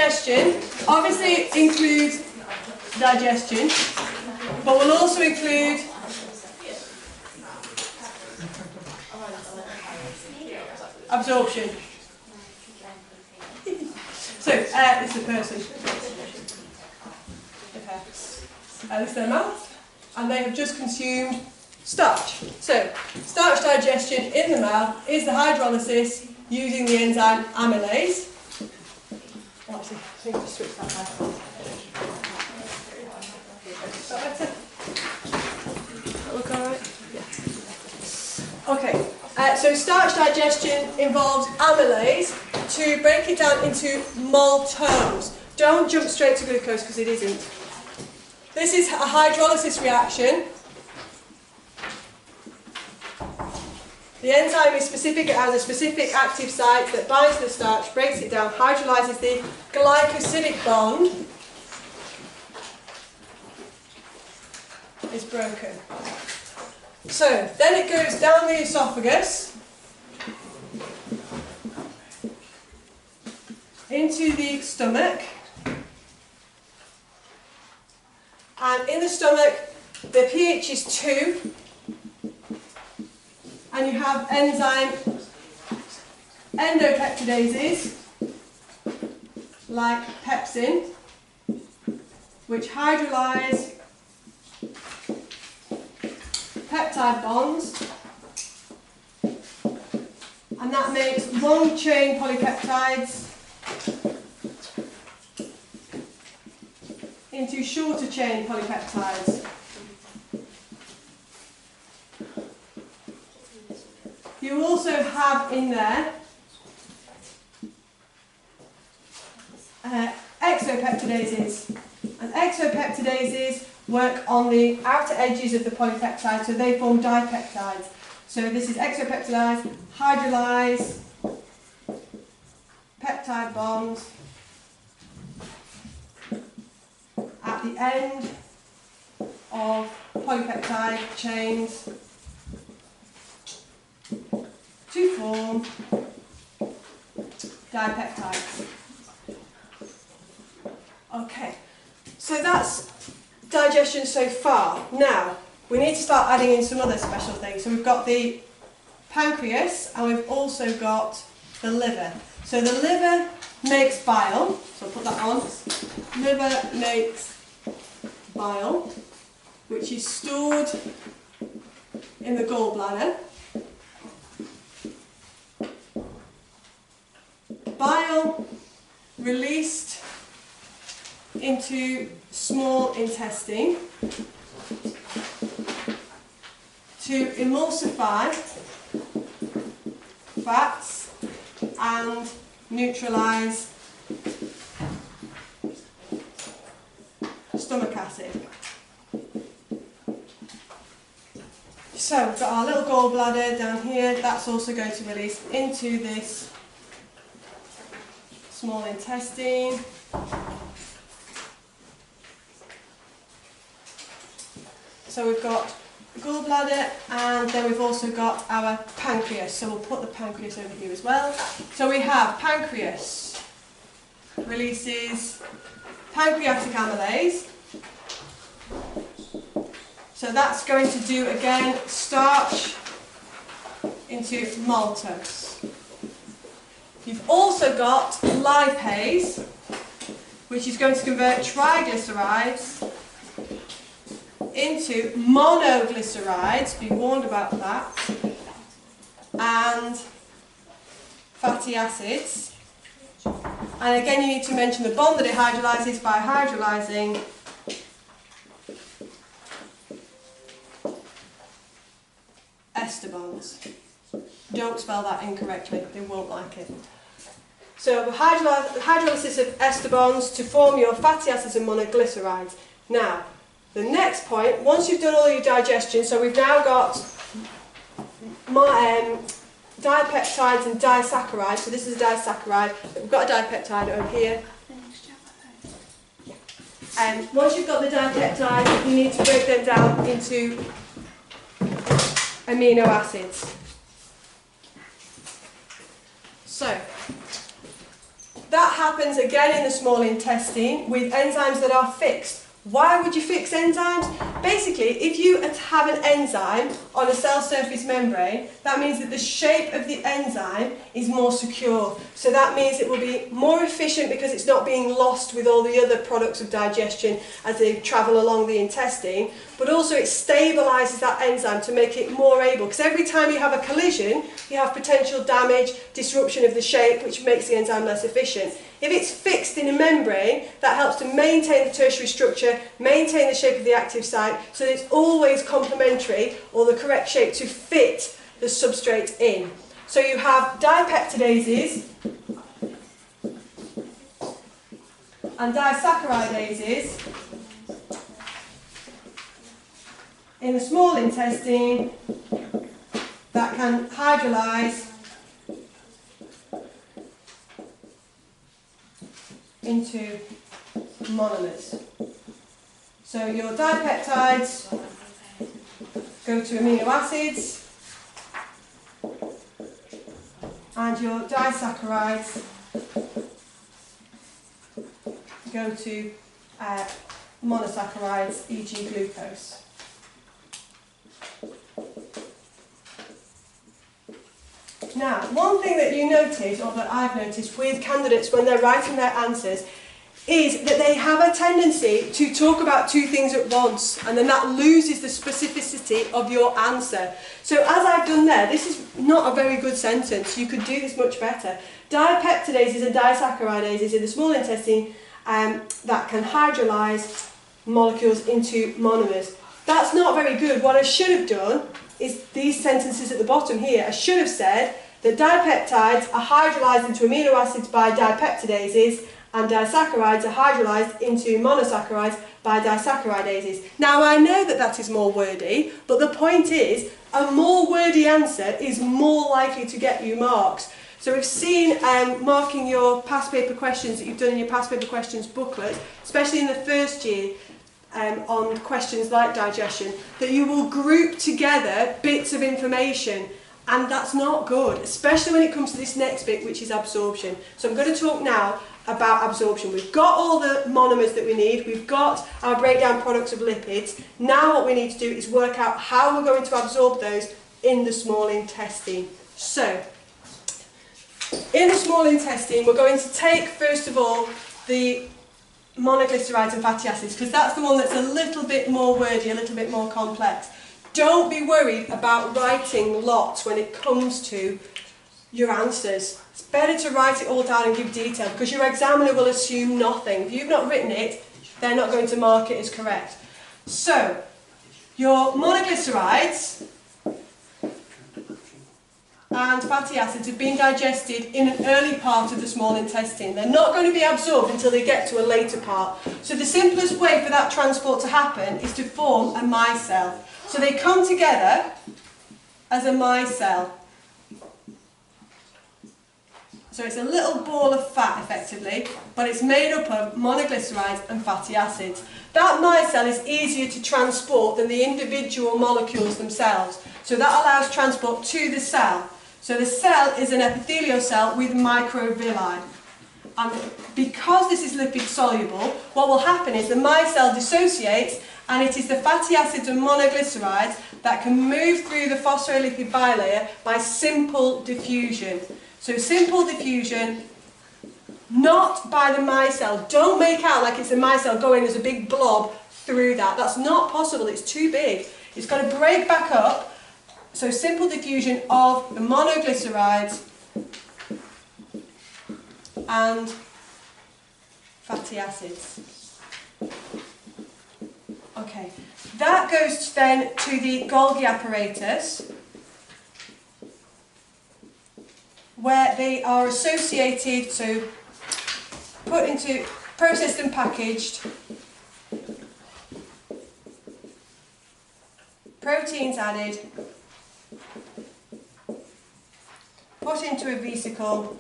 digestion obviously includes digestion, but will also include absorption. So, this is a person. This is their mouth, and they have just consumed starch. So, starch digestion in the mouth is the hydrolysis using the enzyme amylase. Oh, actually, I think I'll switch that back on. Is that better? Does that look alright? Yeah. Okay, so starch digestion involves amylase to break it down into maltose. Don't jump straight to glucose because it isn't. This is a hydrolysis reaction. The enzyme is specific, it has a specific active site that binds to the starch, breaks it down, hydrolyzes the glycosidic bond. Is broken. So, then it goes down the esophagus into the stomach, and in the stomach the pH is 2, and you have enzyme endopeptidases like pepsin, which hydrolyze peptide bonds, and that makes long chain polypeptides into shorter chain polypeptides. You also have in there exopeptidases, and exopeptidases work on the outer edges of the polypeptide, so they form dipeptides. So this is exopeptidize, hydrolyze peptide bonds at the end of polypeptide chains to form dipeptides. Okay, so that's digestion so far. Now, we need to start adding in some other special things. So we've got the pancreas, and we've also got the liver. So the liver makes bile, so I'll put that on. Liver makes bile, which is stored in the gallbladder. Bile released into small intestine to emulsify fats and neutralize stomach acid. So we've got our little gallbladder down here, that's also going to release into this small intestine. So we've got the gallbladder, and then we've also got our pancreas. So we'll put the pancreas over here as well. So we have pancreas releases pancreatic amylase. So that's going to do, again, starch into maltose. You've also got lipase, which is going to convert triglycerides into monoglycerides, be warned about that, and fatty acids. And again, you need to mention the bond that it hydrolyzes by hydrolyzing ester bonds. Don't spell that incorrectly, they won't like it. So the hydrolysis of ester bonds to form your fatty acids and monoglycerides. Now, the next point, once you've done all your digestion, so we've now got dipeptides and disaccharides. So this is a disaccharide, we've got a dipeptide over here. And once you've got the dipeptides, you need to break them down into amino acids. So, that happens again in the small intestine with enzymes that are fixed. Why would you fix enzymes? Basically, if you have an enzyme on a cell surface membrane, that means that the shape of the enzyme is more secure. So that means it will be more efficient because it's not being lost with all the other products of digestion as they travel along the intestine. But also it stabilises that enzyme to make it more able, because every time you have a collision, you have potential damage, disruption of the shape, which makes the enzyme less efficient. If it's fixed in a membrane, that helps to maintain the tertiary structure, maintain the shape of the active site, so that it's always complementary, or the correct shape to fit the substrate in. So you have dipeptidases and disaccharidases in the small intestine that can hydrolyse into monomers. So your dipeptides go to amino acids and your disaccharides go to monosaccharides, e.g. glucose. Now, one thing that you notice, or that I've noticed with candidates when they're writing their answers, is that they have a tendency to talk about two things at once, and then that loses the specificity of your answer. So as I've done there, this is not a very good sentence. You could do this much better. Dipeptidases and disaccharidases in the small intestine that can hydrolyse molecules into monomers. That's not very good. What I should have done is these sentences at the bottom here. I should have said that dipeptides are hydrolyzed into amino acids by dipeptidases and disaccharides are hydrolyzed into monosaccharides by disaccharidases. Now I know that that is more wordy, but the point is a more wordy answer is more likely to get you marks. So we've seen marking your past paper questions that you've done in your past paper questions booklet, especially in the first year, on questions like digestion, that you will group together bits of information, and that's not good, especially when it comes to this next bit, which is absorption. So I'm going to talk now about absorption. We've got all the monomers that we need, we've got our breakdown products of lipids. Now what we need to do is work out how we're going to absorb those in the small intestine. So in the small intestine, we're going to take first of all the monoglycerides and fatty acids, because that's the one that's a little bit more wordy, a little bit more complex. Don't be worried about writing lots when it comes to your answers. It's better to write it all down and give detail, because your examiner will assume nothing. If you've not written it, they're not going to mark it as correct. So, your monoglycerides and fatty acids have been digested in an early part of the small intestine. They're not going to be absorbed until they get to a later part. So the simplest way for that transport to happen is to form a micelle. So they come together as a micelle. So it's a little ball of fat effectively, but it's made up of monoglycerides and fatty acids. That micelle is easier to transport than the individual molecules themselves. So that allows transport to the cell. So the cell is an epithelial cell with microvilli. And because this is lipid soluble, what will happen is the micelle dissociates, and it is the fatty acids and monoglycerides that can move through the phospholipid bilayer by simple diffusion. So simple diffusion, not by the micelle. Don't make out like it's a micelle going as a big blob through that. That's not possible, it's too big. It's got to break back up. So simple diffusion of the monoglycerides and fatty acids. Okay, that goes then to the Golgi apparatus, where they are associated, so put into, processed and packaged, proteins added, put into a vesicle,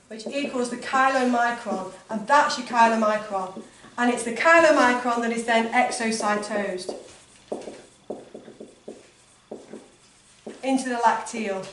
which equals the chylomicron, and that's your chylomicron. And it's the chylomicron that is then exocytosed into the lacteal.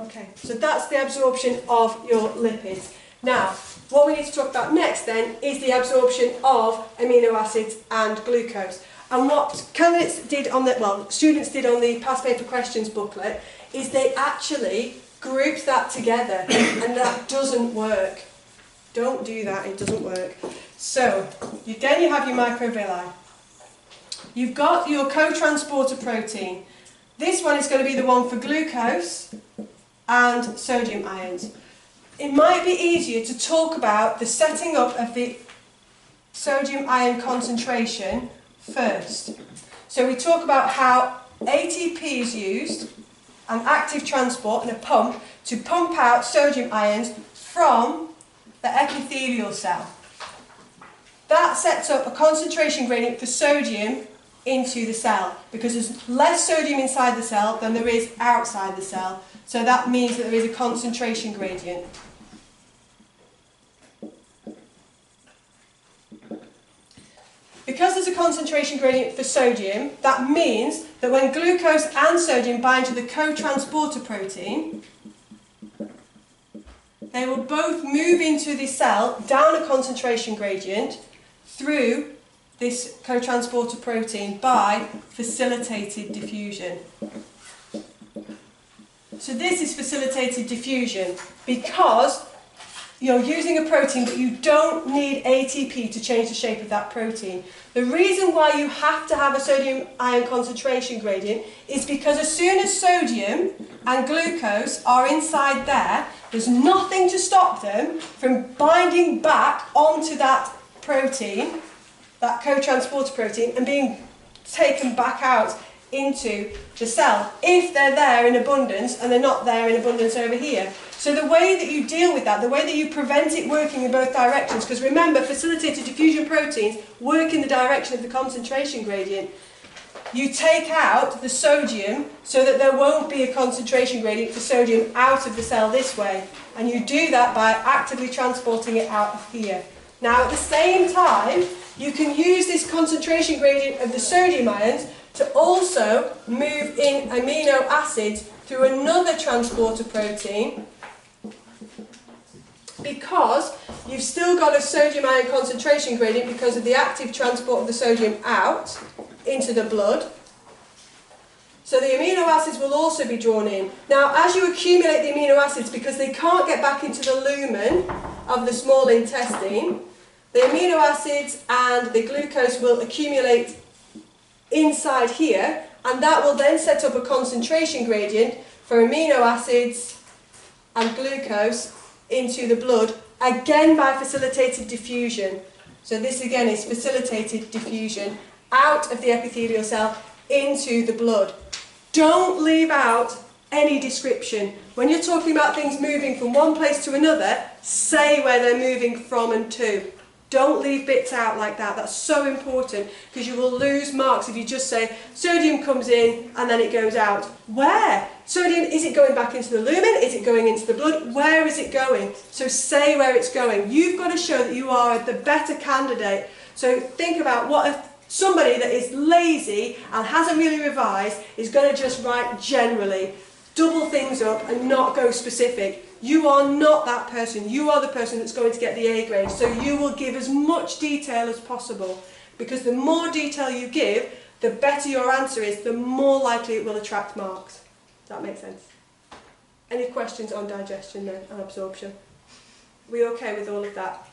Okay, so that's the absorption of your lipids. Now, what we need to talk about next then is the absorption of amino acids and glucose. And what candidates did on the, well, students did on the past paper questions booklet is they actually grouped that together, and that doesn't work. Don't do that, it doesn't work. So, then you have your microvilli. You've got your co-transporter protein. This one is going to be the one for glucose and sodium ions. It might be easier to talk about the setting up of the sodium ion concentration first. So we talk about how ATP is used, an active transport and a pump, to pump out sodium ions from the epithelial cell. That sets up a concentration gradient for sodium into the cell, because there's less sodium inside the cell than there is outside the cell. So that means that there is a concentration gradient. Because there's a concentration gradient for sodium, that means that when glucose and sodium bind to the co-transporter protein, they will both move into the cell down a concentration gradient through this co-transporter protein by facilitated diffusion. So this is facilitated diffusion because you're using a protein but you don't need ATP to change the shape of that protein. The reason why you have to have a sodium ion concentration gradient is because as soon as sodium and glucose are inside there, there's nothing to stop them from binding back onto that protein, that co-transporter protein, and being taken back out into the cell if they're there in abundance and they're not there in abundance over here. So the way that you deal with that, the way that you prevent it working in both directions, because remember, facilitated diffusion proteins work in the direction of the concentration gradient. You take out the sodium so that there won't be a concentration gradient for sodium out of the cell this way, and you do that by actively transporting it out of here. Now at the same time, you can use this concentration gradient of the sodium ions to also move in amino acids through another transporter protein, because you've still got a sodium ion concentration gradient because of the active transport of the sodium out into the blood. So the amino acids will also be drawn in. Now as you accumulate the amino acids, because they can't get back into the lumen of the small intestine, the amino acids and the glucose will accumulate inside here, and that will then set up a concentration gradient for amino acids and glucose into the blood, again by facilitated diffusion. So this again is facilitated diffusion out of the epithelial cell into the blood. Don't leave out any description. When you're talking about things moving from one place to another, say where they're moving from and to. Don't leave bits out like that. That's so important, because you will lose marks if you just say sodium comes in and then it goes out. Where? Sodium, is it going back into the lumen? Is it going into the blood? Where is it going? So say where it's going. You've got to show that you are the better candidate. So think about what if somebody that is lazy and hasn't really revised is going to just write generally, double things up and not go specific. You are not that person. You are the person that's going to get the A grade. So you will give as much detail as possible, because the more detail you give, the better your answer is, the more likely it will attract marks. Does that make sense? Any questions on digestion then and absorption? Are we okay with all of that?